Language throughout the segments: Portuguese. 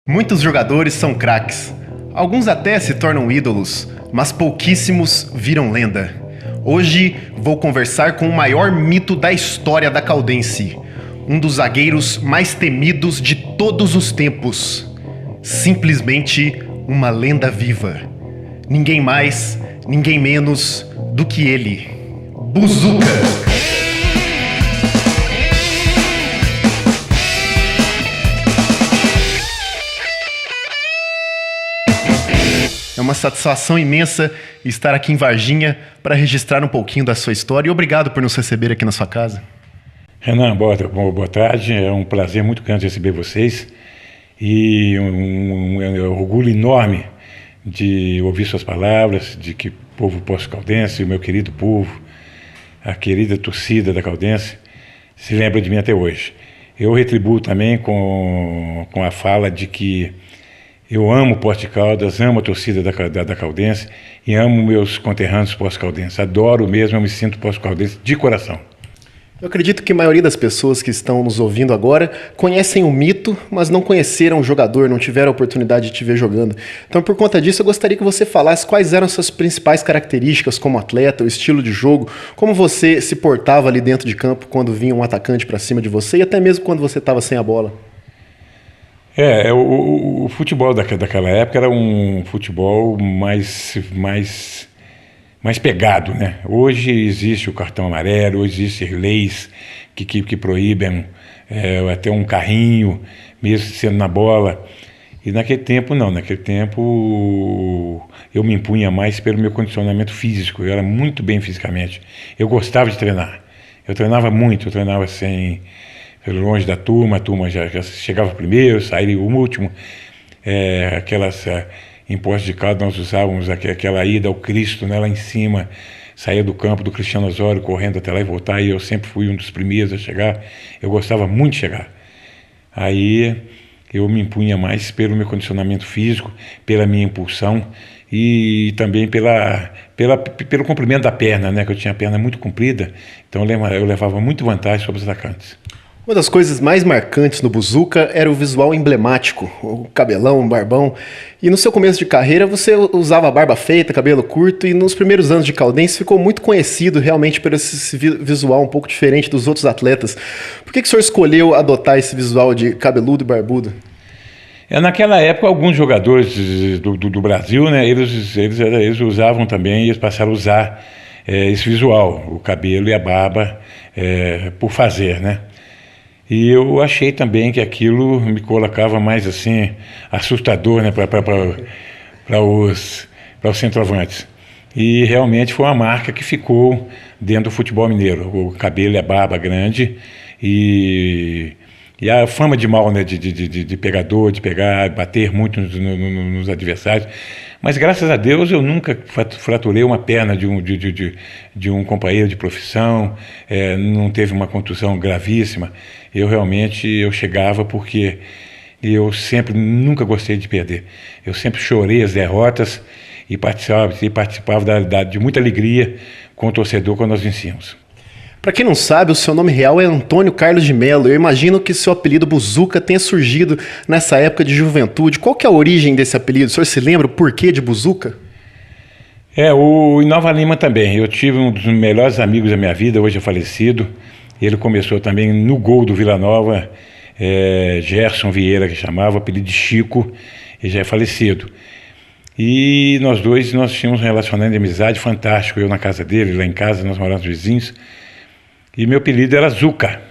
Muitos jogadores são craques. Alguns até se tornam ídolos, mas pouquíssimos viram lenda. Hoje vou conversar com o maior mito da história da Caldense, um dos zagueiros mais temidos de todos os tempos. Simplesmente uma lenda viva. Ninguém mais, ninguém menos do que ele, Buzuca. É uma satisfação imensa estar aqui em Varginha para registrar um pouquinho da sua história e obrigado por nos receber aqui na sua casa. Renan, boa tarde, é um prazer muito grande receber vocês e um orgulho enorme de ouvir suas palavras, de que o povo pós-caldense, o meu querido povo, a querida torcida da Caldense, se lembra de mim até hoje. Eu retribuo também com a fala de que eu amo o Poste de Caldas, amo a torcida da Caldense e amo meus conterrâneos pós-caldenses. Adoro mesmo, eu me sinto pós-caldense de coração. Eu acredito que a maioria das pessoas que estão nos ouvindo agora conhecem o mito, mas não conheceram o jogador, não tiveram a oportunidade de te ver jogando. Então, por conta disso, eu gostaria que você falasse quais eram as suas principais características como atleta, o estilo de jogo, como você se portava ali dentro de campo quando vinha um atacante para cima de você e até mesmo quando você estava sem a bola. O futebol daquela época era um futebol mais pegado, né? Hoje existe o cartão amarelo, hoje existem leis que proíbem até um carrinho, mesmo sendo na bola. E naquele tempo não, naquele tempo eu me impunha mais pelo meu condicionamento físico, eu era muito bem fisicamente. Eu gostava de treinar, eu treinava muito, eu treinava sem... longe da turma, a turma já chegava primeiro, saía o último. Em Poços de Caldas nós usávamos aquela ida ao Cristo, né, lá em cima, saía do campo do Cristiano Osório, correndo até lá e voltar, e eu sempre fui um dos primeiros a chegar. Eu gostava muito de chegar. Aí eu me impunha mais pelo meu condicionamento físico, pela minha impulsão e também pelo comprimento da perna, né, que eu tinha a perna muito comprida, então eu levava muito vantagem sobre os atacantes. Uma das coisas mais marcantes no Buzuca era o visual emblemático, o cabelão, o barbão. E no seu começo de carreira você usava barba feita, cabelo curto, e nos primeiros anos de Caldense ficou muito conhecido realmente por esse visual um pouco diferente dos outros atletas. Por que o senhor escolheu adotar esse visual de cabeludo e barbudo? Naquela época, alguns jogadores do Brasil, né, eles usavam também, eles passaram a usar esse visual, o cabelo e a barba, por fazer, né? E eu achei também que aquilo me colocava mais assim, assustador, né, para os centroavantes. E realmente foi uma marca que ficou dentro do futebol mineiro, o cabelo e a barba grande e a fama de mal, né, de pegador, de pegar, bater muito nos adversários. Mas graças a Deus eu nunca fraturei uma perna de um companheiro de profissão, não teve uma contusão gravíssima. Eu realmente chegava porque eu nunca gostei de perder. Eu sempre chorei as derrotas e participava de muita alegria com o torcedor quando nós vencíamos. Para quem não sabe, o seu nome real é Antônio Carlos de Melo. Eu imagino que seu apelido Buzuca tenha surgido nessa época de juventude. Qual que é a origem desse apelido? O senhor se lembra o porquê de Buzuca? Em Nova Lima também. Eu tive um dos melhores amigos da minha vida, hoje é falecido. Ele começou também no gol do Vila Nova, Gerson Vieira, que chamava, apelido de Chico, ele já é falecido. E nós tínhamos um relacionamento de amizade fantástico. Eu na casa dele, lá em casa, nós morávamos vizinhos. E meu apelido era Zuca.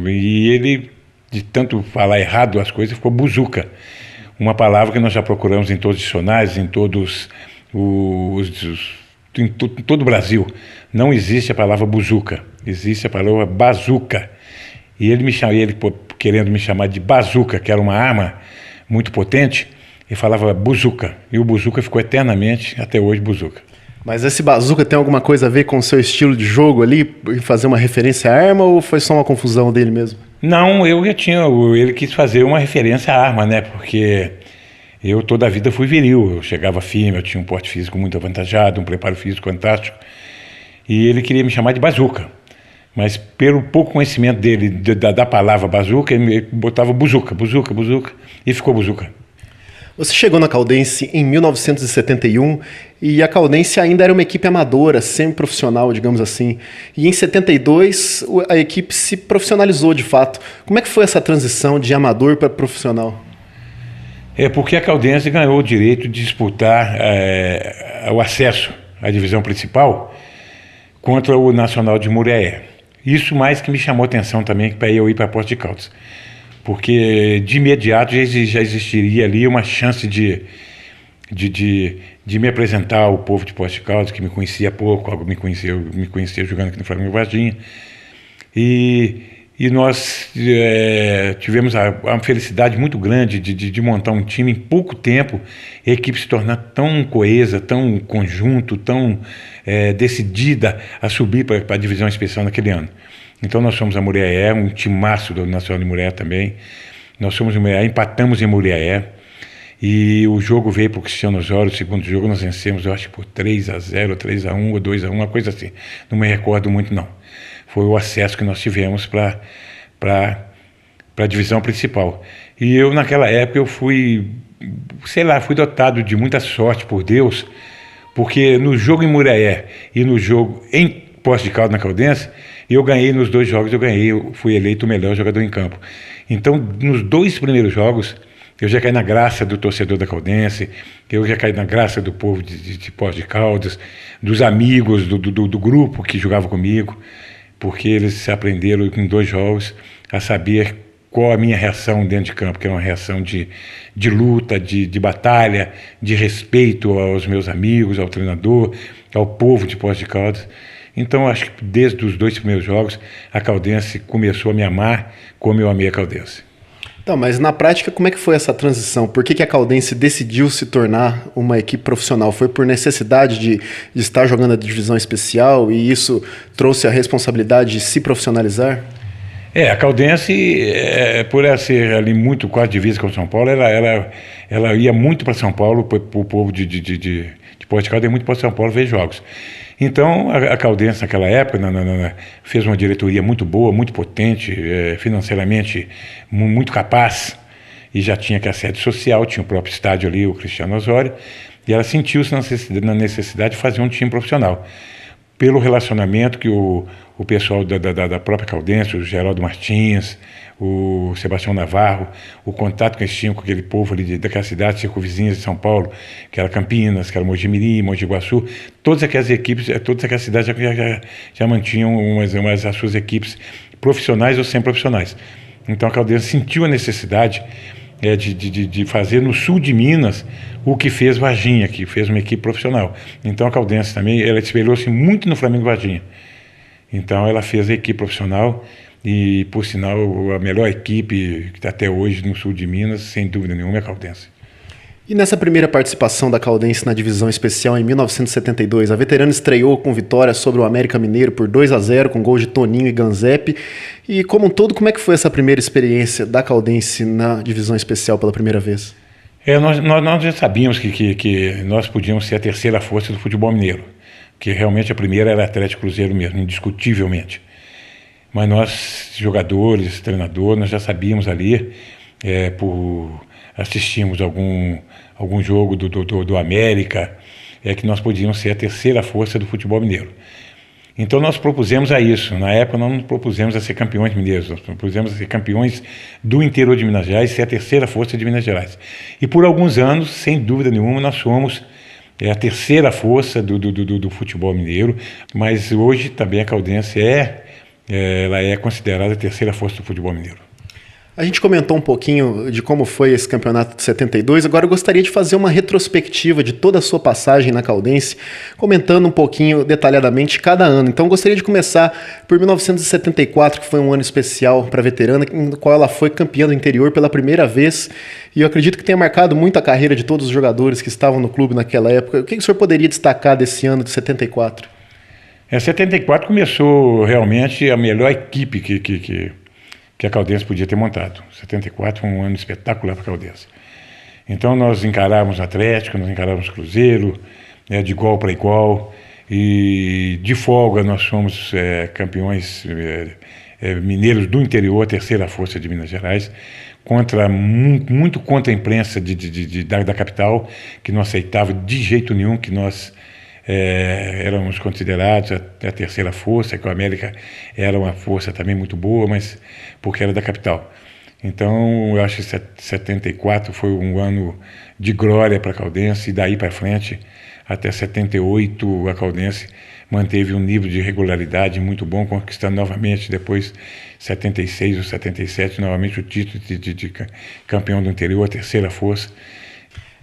E ele, de tanto falar errado as coisas, ficou Buzuca. Uma palavra que nós já procuramos em todos os dicionários, em todo o Brasil. Não existe a palavra Buzuca, existe a palavra bazuca. E ele querendo me chamar de bazuca, que era uma arma muito potente, ele falava Buzuca. E o Buzuca ficou eternamente, até hoje, Buzuca. Mas esse bazuca tem alguma coisa a ver com o seu estilo de jogo ali? Fazer uma referência à arma ou foi só uma confusão dele mesmo? Não, ele quis fazer uma referência à arma, né? Porque eu toda a vida fui viril, eu chegava firme, eu tinha um porte físico muito avantajado, um preparo físico fantástico. E ele queria me chamar de bazuca. Mas pelo pouco conhecimento dele da palavra bazuca, ele botava buzuca, e ficou buzuca. Você chegou na Caldense em 1971 e a Caldense ainda era uma equipe amadora, semi-profissional, digamos assim. E em 72 a equipe se profissionalizou de fato. Como é que foi essa transição de amador para profissional? É porque a Caldense ganhou o direito de disputar o acesso à divisão principal contra o Nacional de Muriaé. Isso mais que me chamou a atenção também para eu ir para Poços de Caldas. Porque de imediato já existiria ali uma chance de me apresentar ao povo de Poços de Caldas, que me conhecia pouco, me conhecia jogando aqui no Flamengo Varginha. E nós tivemos a felicidade muito grande de montar um time em pouco tempo, e a equipe se tornar tão coesa, tão conjunto, tão decidida a subir para a divisão especial naquele ano. Então nós fomos a Muriaé, um timaço do Nacional de Muriaé também. Nós fomos em Muriaé, empatamos em Muriaé. E o jogo veio para o Cristiano Osório. O segundo jogo nós vencemos, eu acho que por 3-0, 3-1 ou 2-1, uma coisa assim. Não me recordo muito, não. Foi o acesso que nós tivemos para a divisão principal. E eu, naquela época, eu fui dotado de muita sorte por Deus, porque no jogo em Muriaé e no jogo em Poços de Caldas, na Caldense, eu ganhei nos dois jogos, eu fui eleito o melhor jogador em campo. Então, nos dois primeiros jogos, eu já caí na graça do torcedor da Caldense, eu já caí na graça do povo de Poços de Caldas, dos amigos do grupo que jogava comigo, porque eles aprenderam em dois jogos a saber qual a minha reação dentro de campo, que era uma reação de luta, de batalha, de respeito aos meus amigos, ao treinador, ao povo de Poços de Caldas. Então, acho que desde os dois primeiros jogos, a Caldense começou a me amar como eu amei a Caldense. Então, mas na prática, como é que foi essa transição? Por que a Caldense decidiu se tornar uma equipe profissional? Foi por necessidade de estar jogando a divisão especial e isso trouxe a responsabilidade de se profissionalizar? A Caldense, por ela ser ali muito quase divisa com São Paulo, ela ia muito para São Paulo, para o povo de Poços de Caldas, ia muito para São Paulo ver jogos. Então, a Caldense, naquela época, fez uma diretoria muito boa, muito potente, financeiramente muito capaz, e já tinha que a sede social, tinha o próprio estádio ali, o Cristiano Osório, e ela sentiu-se na necessidade de fazer um time profissional. Pelo relacionamento que o pessoal da própria Caldense, o Geraldo Martins, o Sebastião Navarro, o contato que eles tinham com aquele povo ali daquela cidade circunvizinhas de São Paulo, que era Campinas, que era Mogi-mirim, Mogi Guaçu, todas aquelas equipes, todas aquelas cidades já mantinham as suas equipes profissionais ou semi-profissionais. Então a Caldense sentiu a necessidade de fazer no sul de Minas o que fez Varginha, que fez uma equipe profissional. Então a Caldense também, ela espelhou-se muito no Flamengo Varginha. Então ela fez a equipe profissional e, por sinal, a melhor equipe que está até hoje no sul de Minas, sem dúvida nenhuma, é a Caldense. E nessa primeira participação da Caldense na divisão especial em 1972, a veterana estreou com vitória sobre o América Mineiro por 2-0, com gols de Toninho e Ganzepe. E como um todo, como é que foi essa primeira experiência da Caldense na divisão especial pela primeira vez? Nós já sabíamos que nós podíamos ser a terceira força do futebol mineiro, que realmente a primeira era Atlético Cruzeiro mesmo, indiscutivelmente. Mas nós, jogadores, treinador, nós já sabíamos ali, por assistirmos algum jogo do América, que nós podíamos ser a terceira força do futebol mineiro. Então nós propusemos a isso. Na época nós não propusemos a ser campeões mineiros, nós propusemos a ser campeões do interior de Minas Gerais, ser a terceira força de Minas Gerais. E por alguns anos, sem dúvida nenhuma, nós fomos a terceira força do futebol mineiro, mas hoje também a Caldense ela é considerada a terceira força do futebol mineiro. A gente comentou um pouquinho de como foi esse campeonato de 72, agora eu gostaria de fazer uma retrospectiva de toda a sua passagem na Caldense, comentando um pouquinho detalhadamente cada ano. Então eu gostaria de começar por 1974, que foi um ano especial para a veterana, no qual ela foi campeã do interior pela primeira vez, e eu acredito que tenha marcado muito a carreira de todos os jogadores que estavam no clube naquela época. O que o senhor poderia destacar desse ano de 74? 74 começou realmente a melhor equipe que a Caldense podia ter montado. 74 foi um ano espetacular para a Caldense. Então nós encarávamos Atlético, nós encarávamos Cruzeiro, de igual para igual, e de folga nós fomos campeões mineiros do interior, a terceira força de Minas Gerais, muito contra a imprensa da capital, que não aceitava de jeito nenhum que nós éramos considerados a terceira força, que o América era uma força também muito boa, mas porque era da capital. Então, eu acho que 74 foi um ano de glória para a Caldense, e daí para frente, até 78, a Caldense manteve um nível de regularidade muito bom, conquistando novamente, depois 76 ou 77, novamente o título de campeão do interior, a terceira força.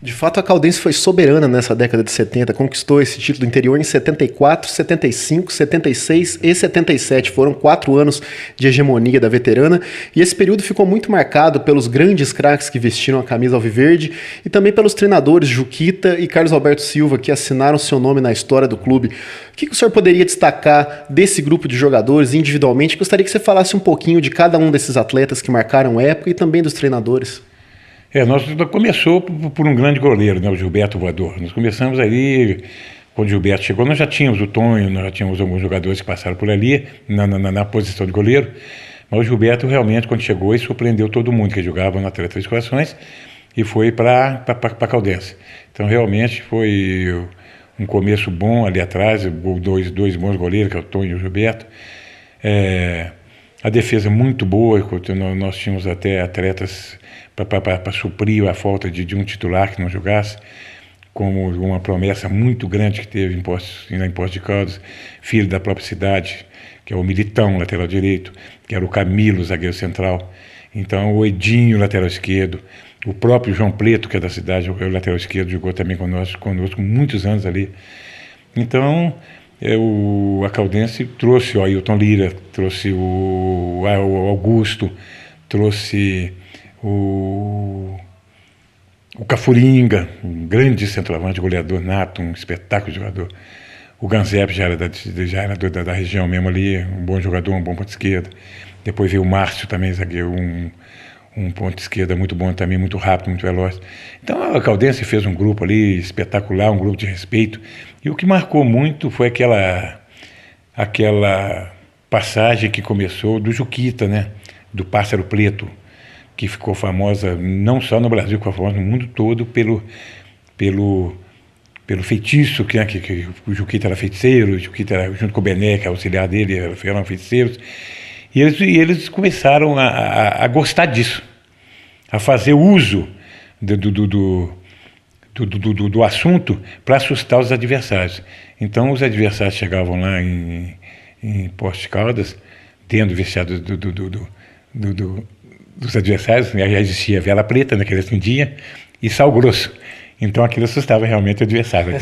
De fato, a Caldense foi soberana nessa década de 70, conquistou esse título do interior em 74, 75, 76 e 77. Foram 4 anos de hegemonia da veterana, e esse período ficou muito marcado pelos grandes craques que vestiram a camisa alviverde e também pelos treinadores Juquita e Carlos Alberto Silva, que assinaram seu nome na história do clube. O que o senhor poderia destacar desse grupo de jogadores individualmente? Gostaria que você falasse um pouquinho de cada um desses atletas que marcaram a época e também dos treinadores. Nós começou por um grande goleiro, né, o Gilberto Voador. Nós começamos ali, quando o Gilberto chegou, nós já tínhamos o Tonho, nós já tínhamos alguns jogadores que passaram por ali, na posição de goleiro, mas o Gilberto realmente, quando chegou, ele surpreendeu todo mundo que jogava na Três Corações e foi para a Caldense. Então, realmente, foi um começo bom ali atrás, dois bons goleiros, que é o Tonho e o Gilberto. A defesa muito boa, nós tínhamos até atletas para suprir a falta de um titular que não jogasse, como uma promessa muito grande que teve em Poços de Caldas, filho da própria cidade, que é o Militão, lateral direito, que era o Camilo, zagueiro central. Então, o Edinho, lateral esquerdo, o próprio João Preto, que é da cidade, o lateral esquerdo, jogou também conosco muitos anos ali. Então, a Caldense trouxe o Ailton Lira, trouxe o Augusto, trouxe o Cafuringa, um grande centroavante, goleador nato, um espetáculo de jogador. O Ganzep já era da região mesmo ali, um bom jogador, um bom ponto esquerda. Depois veio o Márcio também, zagueiro, um ponto esquerda muito bom também, muito rápido, muito veloz. Então a Caldense fez um grupo ali espetacular, um grupo de respeito. E o que marcou muito foi aquela passagem que começou do Juquita, né? Do Pássaro Preto, que ficou famosa não só no Brasil, ficou famosa no mundo todo pelo feitiço, que o Juquita era feiticeiro, o Juquita era, junto com o Bené, que é auxiliar dele, eram feiticeiros. E eles começaram a gostar disso, a fazer uso do assunto para assustar os adversários. Então os adversários chegavam lá em Poços de Caldas, dentro do vestiário dos adversários, já existia vela preta naquele dia, e sal grosso. Então aquilo assustava realmente o adversário.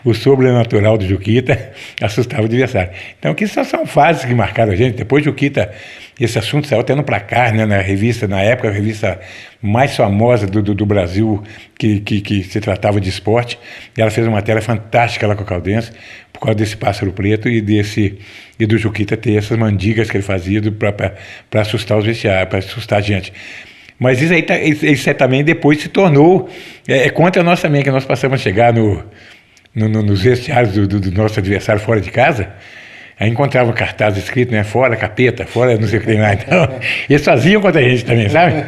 O sobrenatural do Juquita assustava o adversário. Então que são fases que marcaram a gente. Depois do Juquita, esse assunto saiu até no Placar, né, na revista, na época, a revista mais famosa do Brasil, que se tratava de esporte. E ela fez uma matéria fantástica lá com a Caldense, por causa desse Pássaro Preto e do Juquita ter essas mandigas que ele fazia para assustar os vestiários, para assustar a gente. Mas isso aí também depois se tornou contra nós também, que nós passamos a chegar nos vestiários do nosso adversário fora de casa. Aí encontrava cartaz escrito, né, fora capeta, fora não sei o que tem lá. Então, eles faziam contra a gente também, sabe?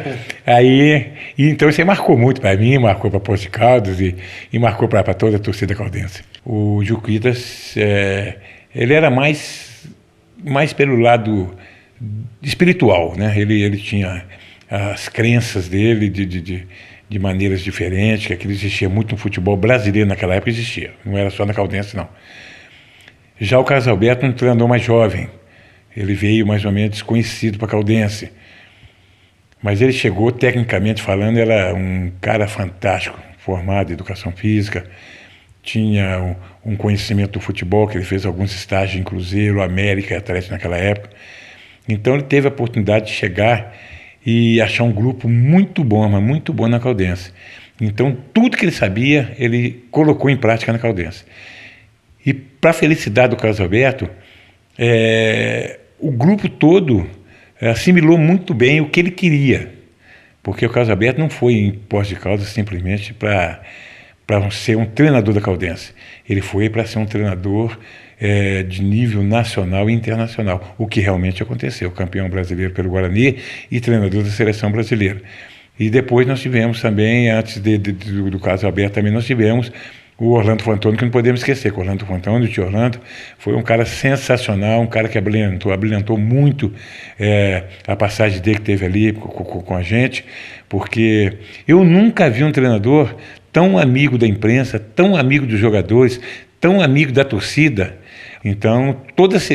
Então isso aí marcou muito para mim, marcou para Poços de Caldas e marcou para toda a torcida caldense. O Juquitas, ele era mais pelo lado espiritual, né? Ele tinha as crenças dele de maneiras diferentes, que aquilo existia muito no futebol brasileiro naquela época, existia, não era só na Caldense, não. Já o Carlos Alberto, um treinador mais jovem, ele veio mais ou menos desconhecido para a Caldense, mas ele chegou, tecnicamente falando, era um cara fantástico, formado em educação física, tinha um conhecimento do futebol, que ele fez alguns estágios em Cruzeiro, América e Atlético naquela época. Então ele teve a oportunidade de chegar e achar um grupo muito bom, mas muito bom na Caldense. Então tudo que ele sabia, ele colocou em prática na Caldense. E para a felicidade do Carlos Alberto, o grupo todo assimilou muito bem o que ele queria, porque o Carlos Alberto não foi em Poços de Caldas simplesmente para ser um treinador da Caldense. Ele foi para ser um treinador de nível nacional e internacional, o que realmente aconteceu, campeão brasileiro pelo Guarani e treinador da seleção brasileira. E depois nós tivemos também, antes do caso Alberto, também nós tivemos o Orlando Fantoni, que não podemos esquecer, que o Orlando Fantoni, o tio Orlando, foi um cara sensacional, um cara que abrilhantou muito a passagem dele que teve ali com a gente, porque eu nunca vi um treinador tão amigo da imprensa, tão amigo dos jogadores, tão amigo da torcida. Então, todas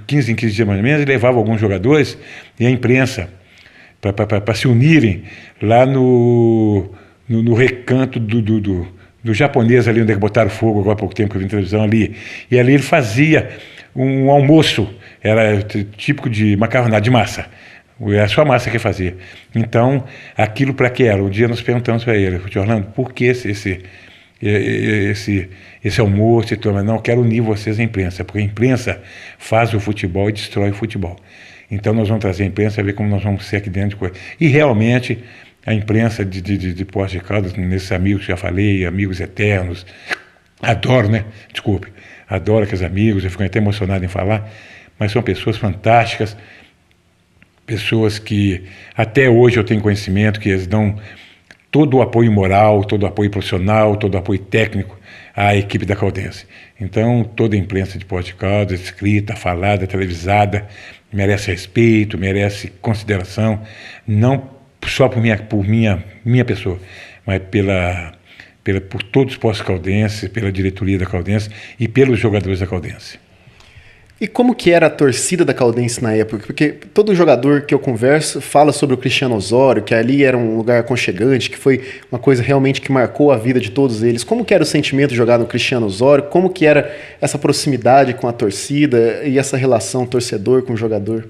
15 em 15 dias mais ou menos, ele levava alguns jogadores e a imprensa para se unirem lá no recanto do japonês ali, onde botaram fogo agora há pouco tempo que eu vi na televisão ali. E ali ele fazia um almoço, era típico de macarronada de massa. Era só a massa que fazia. Então, aquilo para que era? Um dia nós perguntamos para ele, Orlando, por que esse almoço? Não, eu quero unir vocês à imprensa, porque a imprensa faz o futebol e destrói o futebol. Então nós vamos trazer a imprensa, ver como nós vamos ser aqui dentro de coisa. E realmente a imprensa de Poços de Caldas, nesses amigos que já falei, amigos eternos, adoro, né? Desculpe, adoro aqueles amigos, eu fico até emocionado em falar, mas são pessoas fantásticas, pessoas que até hoje eu tenho conhecimento, que eles dão todo o apoio moral, todo o apoio profissional, todo o apoio técnico à equipe da Caldense. Então, toda a imprensa de Poços de Caldas, escrita, falada, televisada, merece respeito, merece consideração, não só por minha pessoa, mas por todos os Poços Caldenses, pela diretoria da Caldense e pelos jogadores da Caldense. E como que era a torcida da Caldense na época? Porque todo jogador que eu converso fala sobre o Cristiano Osório, que ali era um lugar aconchegante, que foi uma coisa realmente que marcou a vida de todos eles. Como que era o sentimento de jogar no Cristiano Osório? Como que era essa proximidade com a torcida e essa relação torcedor com o jogador?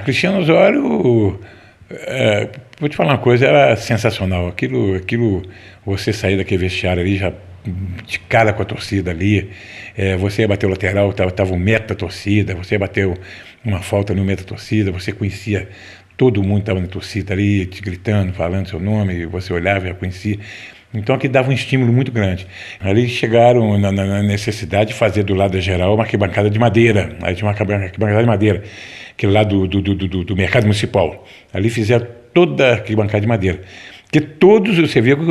Cristiano Osório, vou te falar uma coisa, era sensacional. Aquilo você sair daquele vestiário ali já de cara com a torcida ali, você ia bater o lateral, estava um metro da torcida, você bateu uma falta no metro da torcida, você conhecia todo mundo que estava na torcida ali, te gritando, falando seu nome, você olhava e já conhecia. Então aqui dava um estímulo muito grande. Ali chegaram na necessidade de fazer do lado da geral uma arquibancada de madeira, aí tinha uma arquibancada de madeira, aquele lá do mercado municipal. Ali fizeram toda a arquibancada de madeira. Porque você vê que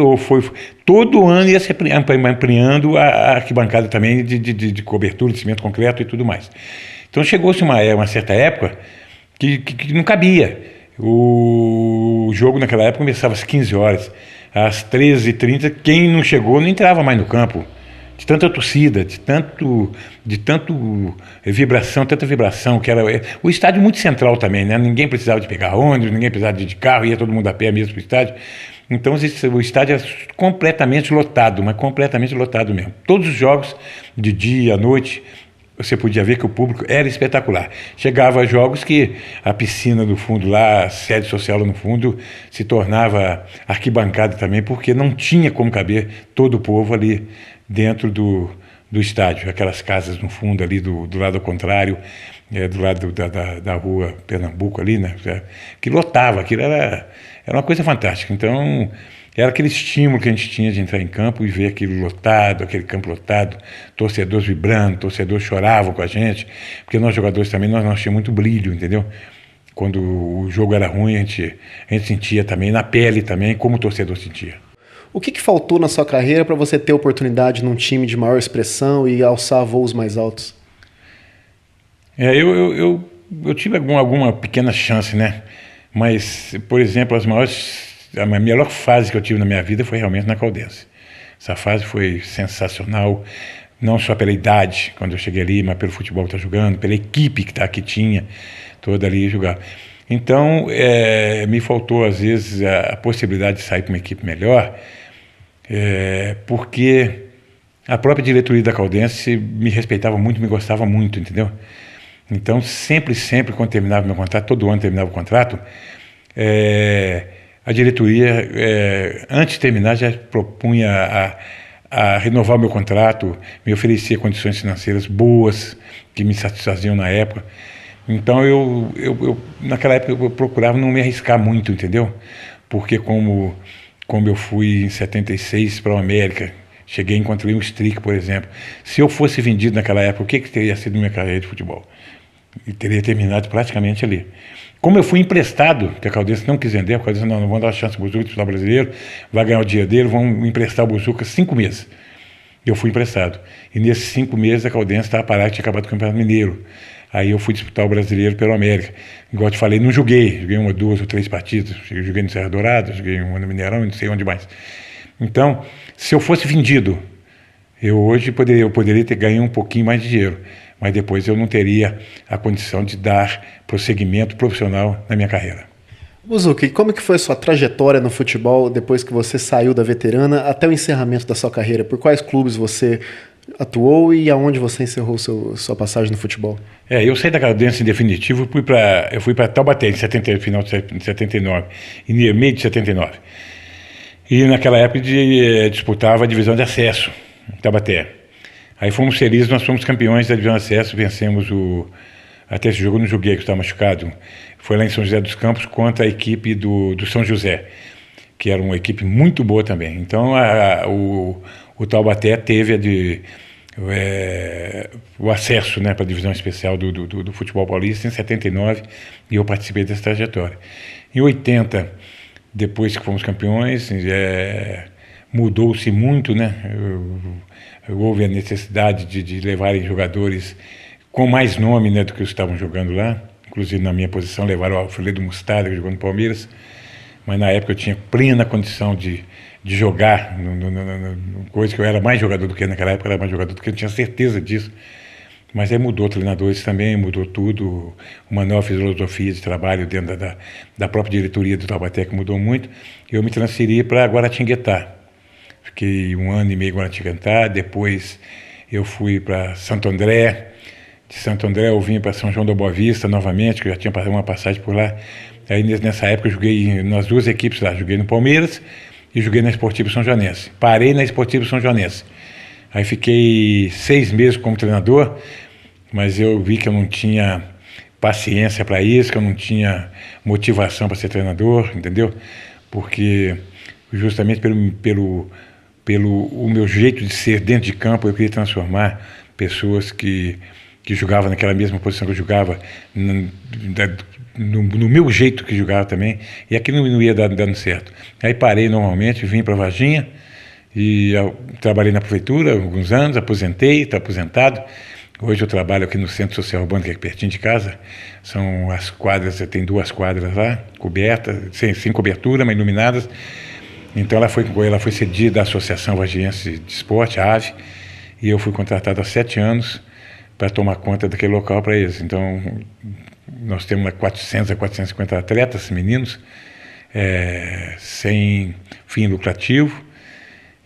todo ano ia se ampliando a arquibancada também de cobertura, de cimento concreto e tudo mais. Então chegou-se uma certa época que não cabia. O jogo naquela época começava às 15 horas, às 13h30, quem não chegou não entrava mais no campo. De tanta torcida, de tanto vibração, tanta vibração, que era o estádio muito central também, né? Ninguém precisava de pegar ônibus, ninguém precisava de carro, ia todo mundo a pé mesmo para o estádio. Então o estádio era completamente lotado, mas completamente lotado mesmo. Todos os jogos, de dia à noite, você podia ver que o público era espetacular. Chegava a jogos que a piscina do fundo lá, a sede social lá no fundo, se tornava arquibancada também, porque não tinha como caber todo o povo ali dentro do estádio. Aquelas casas no fundo ali do lado ao contrário, do lado da rua Pernambuco ali, né? Que lotava, aquilo era uma coisa fantástica. Então, era aquele estímulo que a gente tinha de entrar em campo e ver aquilo lotado, aquele campo lotado, torcedores vibrando, torcedores choravam com a gente, porque nós jogadores também, nós tínhamos muito brilho, entendeu? Quando o jogo era ruim, a gente sentia também, na pele também, como o torcedor sentia. O que faltou na sua carreira para você ter oportunidade num time de maior expressão e alçar voos mais altos? Eu tive alguma pequena chance, né? Mas, por exemplo, a melhor fase que eu tive na minha vida foi realmente na Caldense. Essa fase foi sensacional, não só pela idade, quando eu cheguei ali, mas pelo futebol que está jogando, pela equipe que tinha, toda ali jogar. Então, me faltou, às vezes, a possibilidade de sair para uma equipe melhor, porque a própria diretoria da Caldense me respeitava muito, me gostava muito, entendeu? Então, sempre, quando terminava meu contrato, todo ano terminava o contrato, a diretoria, antes de terminar, já propunha a renovar o meu contrato, me oferecia condições financeiras boas, que me satisfaziam na época. Então, eu naquela época, eu procurava não me arriscar muito, entendeu? Porque como eu fui em 76 para o América, Cheguei e encontrei um Strick, por exemplo. Se eu fosse vendido naquela época, o que teria sido minha carreira de futebol? E teria terminado praticamente ali. Como eu fui emprestado, que a Caldense não quis vender, a Caldense não vão dar chance para o Buzuca disputar o brasileiro, vai ganhar o dia dele, vão emprestar o Buzuca 5 meses. Eu fui emprestado. E nesses 5 meses a Caldense estava parada, tinha acabado o Campeonato Mineiro. Aí eu fui disputar o brasileiro pelo América. Igual eu te falei, não joguei 1, 2 ou 3 partidas. Joguei no Serra Dourada, joguei no Mineirão, não sei onde mais. Então, se eu fosse vendido, eu poderia ter ganho um pouquinho mais de dinheiro, mas depois eu não teria a condição de dar prosseguimento profissional na minha carreira. Buzuca, e como que foi a sua trajetória no futebol depois que você saiu da veterana até o encerramento da sua carreira? Por quais clubes você atuou e aonde você encerrou sua passagem no futebol? Eu saí da Caldense em definitivo, eu fui para Taubaté em final de 79, em meio de 79. E naquela época disputava a divisão de acesso, em Taubaté. Aí fomos felizes, nós fomos campeões da divisão de acesso, vencemos até esse jogo eu não joguei, que estava machucado. Foi lá em São José dos Campos contra a equipe do São José, que era uma equipe muito boa também. Então o Taubaté teve o acesso, né, para a divisão especial do futebol paulista em 79 e eu participei dessa trajetória. Em 80, depois que fomos campeões, mudou-se muito, né? Houve a necessidade de levarem jogadores com mais nome, né, do que estavam jogando lá. Inclusive, na minha posição, levaram o Alfredo Mostarda, que jogou no Palmeiras. Mas, na época, eu tinha plena condição de jogar, coisa que eu era mais jogador do que naquela época, eu era mais jogador do que eu tinha certeza disso. Mas aí mudou treinadores também, mudou tudo, uma nova filosofia de trabalho dentro da própria diretoria do Taubaté, que mudou muito. Eu me transferi para Guaratinguetá. Fiquei 1 ano e meio em Guaratinguetá, depois eu fui para Santo André. De Santo André eu vim para São João da Boa Vista novamente, que eu já tinha uma passagem por lá. Aí nessa época eu joguei nas 2 equipes lá, joguei no Palmeiras e joguei na Esportivo São Joanense. Parei na Esportivo São Joanense. Aí fiquei 6 meses como treinador, mas eu vi que eu não tinha paciência para isso, que eu não tinha motivação para ser treinador, entendeu? Porque justamente pelo o meu jeito de ser dentro de campo, eu queria transformar pessoas que jogavam naquela mesma posição que eu jogava, no meu jeito que jogava também, e aquilo não ia dando certo. Aí parei normalmente, vim para Varginha, e eu trabalhei na prefeitura alguns anos, aposentei, estou aposentado. Hoje eu trabalho aqui no Centro Social Urbano, que é pertinho de casa. São as quadras, tem 2 quadras lá, cobertas, sem cobertura, mas iluminadas. Então ela foi cedida à Associação Vargiense de Esporte, a AVE, e eu fui contratado há 7 anos para tomar conta daquele local para eles. Então nós temos 400 a 450 atletas, meninos, sem fim lucrativo.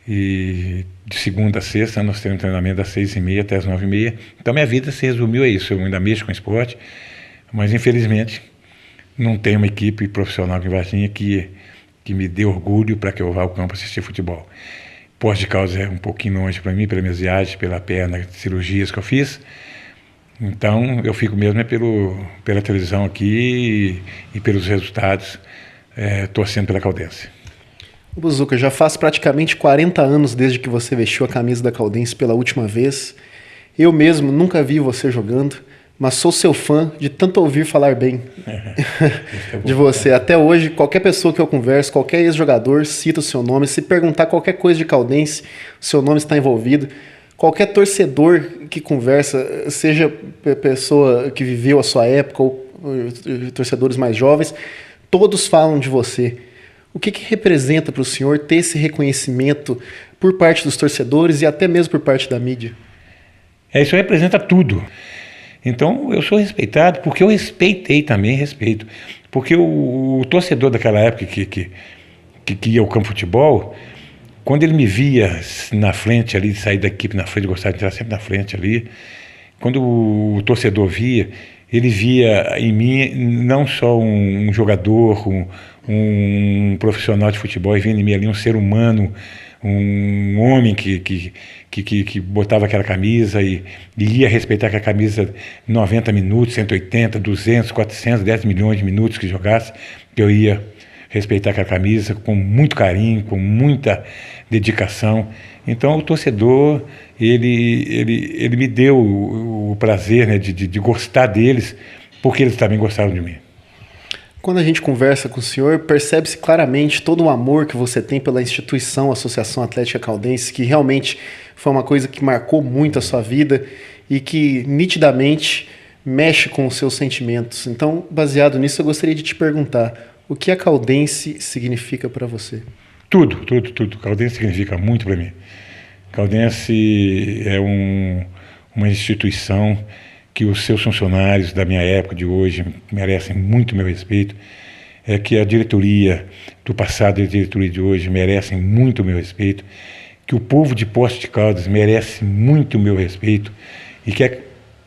E de segunda a sexta nós temos treinamento das 6h30 até as 9h30. Então minha vida se resumiu a isso. Eu ainda mexo com esporte, mas infelizmente não tenho uma equipe profissional aqui em Varginha que me dê orgulho para que eu vá ao campo assistir futebol. Poços de Caldas é um pouquinho longe para mim, pelas minhas viagens, pela perna, cirurgias que eu fiz. Então eu fico mesmo pela televisão aqui e pelos resultados, torcendo pela Caldense. Buzuca, já faz praticamente 40 anos desde que você vestiu a camisa da Caldense pela última vez. Eu mesmo nunca vi você jogando, mas sou seu fã de tanto ouvir falar bem de você. Até hoje, qualquer pessoa que eu converso, qualquer ex-jogador cita o seu nome. Se perguntar qualquer coisa de Caldense, o seu nome está envolvido. Qualquer torcedor que conversa, seja pessoa que viveu a sua época ou torcedores mais jovens, todos falam de você. O que representa para o senhor ter esse reconhecimento por parte dos torcedores e até mesmo por parte da mídia? Isso representa tudo. Então eu sou respeitado porque eu respeitei também, respeito. Porque o torcedor daquela época que ia ao campo de futebol, quando ele me via na frente ali, sair da equipe na frente, gostava de entrar sempre na frente ali, quando o torcedor via, ele via em mim não só um jogador, um profissional de futebol, ele via em mim ali um ser humano, um homem que botava aquela camisa e ia respeitar aquela camisa 90 minutos, 180, 200, 400, 10 milhões de minutos que jogasse, que eu ia respeitar aquela camisa com muito carinho, com muita dedicação. Então o torcedor, ele me deu o prazer, né, de gostar deles, porque eles também gostaram de mim. Quando a gente conversa com o senhor, percebe-se claramente todo o amor que você tem pela instituição Associação Atlética Caldense, que realmente foi uma coisa que marcou muito a sua vida e que nitidamente mexe com os seus sentimentos. Então, baseado nisso, eu gostaria de te perguntar, o que a Caldense significa para você? Tudo. Caldense significa muito para mim. Caldense é uma instituição que os seus funcionários da minha época, de hoje, merecem muito meu respeito, que a diretoria do passado e a diretoria de hoje merecem muito meu respeito, que o povo de Poços de Caldas merece muito meu respeito e que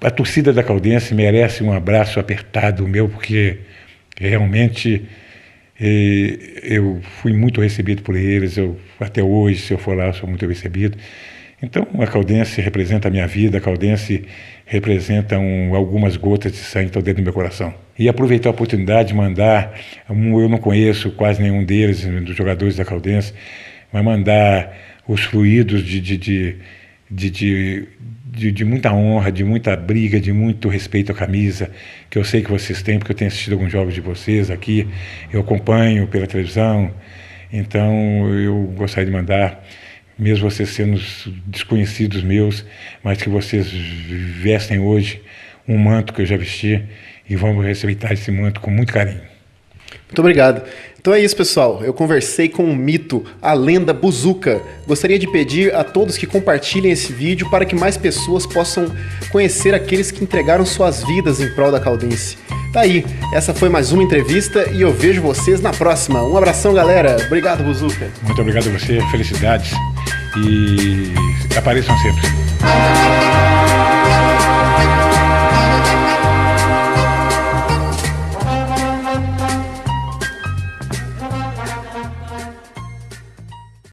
a torcida da Caldense merece um abraço apertado meu, porque realmente eu fui muito recebido por eles, até hoje, se eu for lá, eu sou muito recebido. Então, a Caldense representa a minha vida, a Caldense representa algumas gotas de sangue que estão dentro do meu coração. E aproveitar a oportunidade de mandar, eu não conheço quase nenhum deles, dos jogadores da Caldense, mas mandar os fluidos de muita honra, de muita briga, de muito respeito à camisa, que eu sei que vocês têm, porque eu tenho assistido alguns jogos de vocês aqui, eu acompanho pela televisão, então eu gostaria de mandar, mesmo vocês sendo desconhecidos meus, mas que vocês vestem hoje um manto que eu já vesti e vamos respeitar esse manto com muito carinho. Muito obrigado. Então é isso, pessoal. Eu conversei com o mito, a lenda Buzuca. Gostaria de pedir a todos que compartilhem esse vídeo para que mais pessoas possam conhecer aqueles que entregaram suas vidas em prol da Caldense. Tá aí, essa foi mais uma entrevista e eu vejo vocês na próxima. Um abração, galera. Obrigado, Buzuca. Muito obrigado a você, felicidades e apareçam sempre.